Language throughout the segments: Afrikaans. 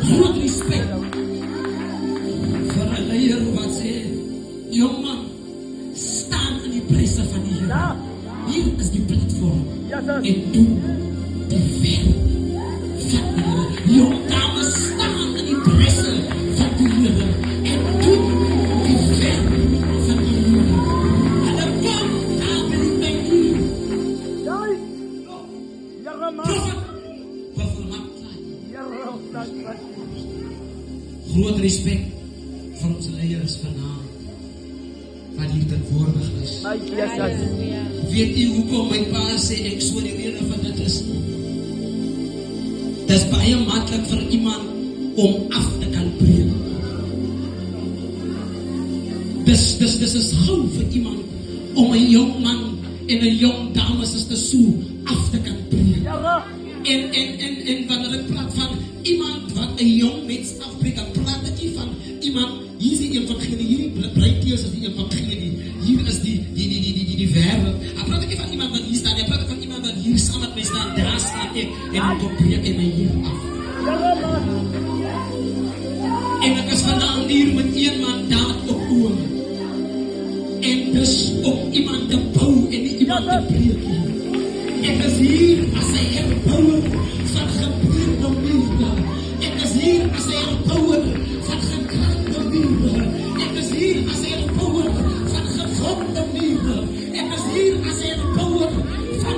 groot respect vir 'n leier wat sê, jong man, staan in die pryse van die Here. Hier is die platform. En doen die ver van die Here. Jong dames, staan in die pryse van die Here. En doen die ver van die Here. En dan kom daar by die tyd hier. Groot respect vir ons leiers vanavond, wat hier teenwoordig is. Weet u hoekom my pa sê ek so die rede van dit is? Dit is baie maklik vir iemand om af te kan breek. Dis is gauw vir iemand om 'n jong man en 'n jong dame is te so af te kan breek. En wanneer ek praat van iemand wat 'n jong mens afbreek, dan praat ek nie van iemand, hier is die evangelie, hierdie breiteus is die evangelie, hier is die wêreld. Ek praat ek nie van iemand wat hier staan, ek praat van iemand wat hier saam met my staan, daar staan ek, en ek kom breek en my hier af. En ek is vandaan hier met een mandaat op oor. En dus om iemand te bou en nie iemand te breek hier. Ek is hier as 'n herbouer van gebreekte mure. Ek is hier as 'n herbouer van gekraakte mure. Ek is hier as 'n herbouer van gewonde mure. Ek is hier as 'n herbouer van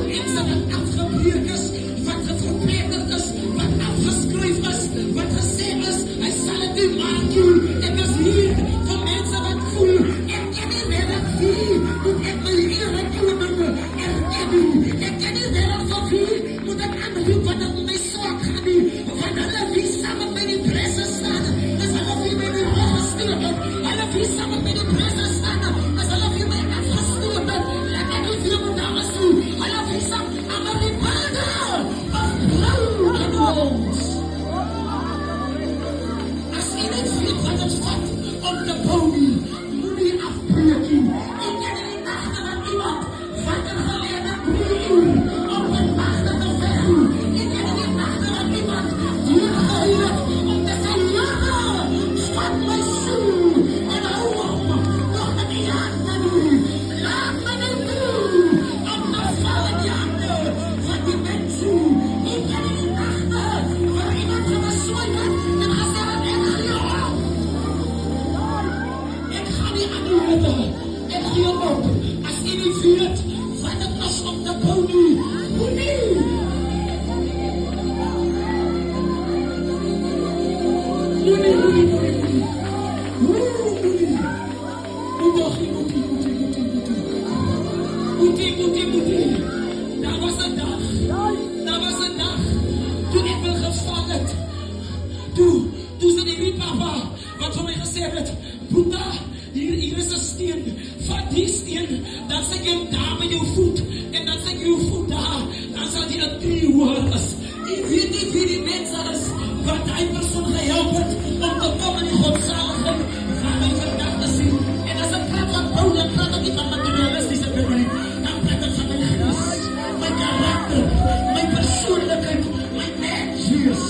mense wat afgebreek is, wat verpletter is, wat afgeskryf is, wat gesê is, hy sal het nie maak nie. Ek is hier vir mense wat voel, ek ken nie meer ek voel, moet ek my Here toeneem, ek ken nie meer ek voel, moet ek aanroep wat ek my saak gaan nie, want hulle wie saam met my die presse staan, is hulle wie my die rug gestuur het, hulle wie saam met my die presse staan, is hulle wie my afgestuur het, laat ek nie veel moet dames toe, hulle wie saam aan my die bande, of blauw en ons. As jy nie weet wat het vat om te bou nie, moet jy afbreek nie. Ek ken die nachte van iemand wat een geleerde 3 uur op een nachte te verhoe. Ek ken die nachte van iemand die gehuil het om te sê, Here, vat my soe en hou op, nog met die hande nie. Laat my nie toe om te val in die hande van die mensie. Ek ken die nachte waar iemand van my sooi het en gesê het, ek gaan jou op. Ek gaan nie aan die witte, ek gee op. As jy nie weet wat het is om te bou nie, hoe nie. Hoe nie. Daar was een dag, toen ek wil geval het. Toe is dit die papa, wat vir my gesê het, Boeta, hier is een steen, vat die steen, dan sê jy daar met jou voet, en dan sê jy jou voet daar, dan sal die 'n 3 hoor is. Jy weet nie wie die mense is, wat die persoon gehelp het, om te kom in die godsaligheid, van my vandag te sien. En as ek praat van bou, dan praat ek nie van materialistische dingen, dan praat ek van my gees, my karakter, my persoonlijkheid, my menswees.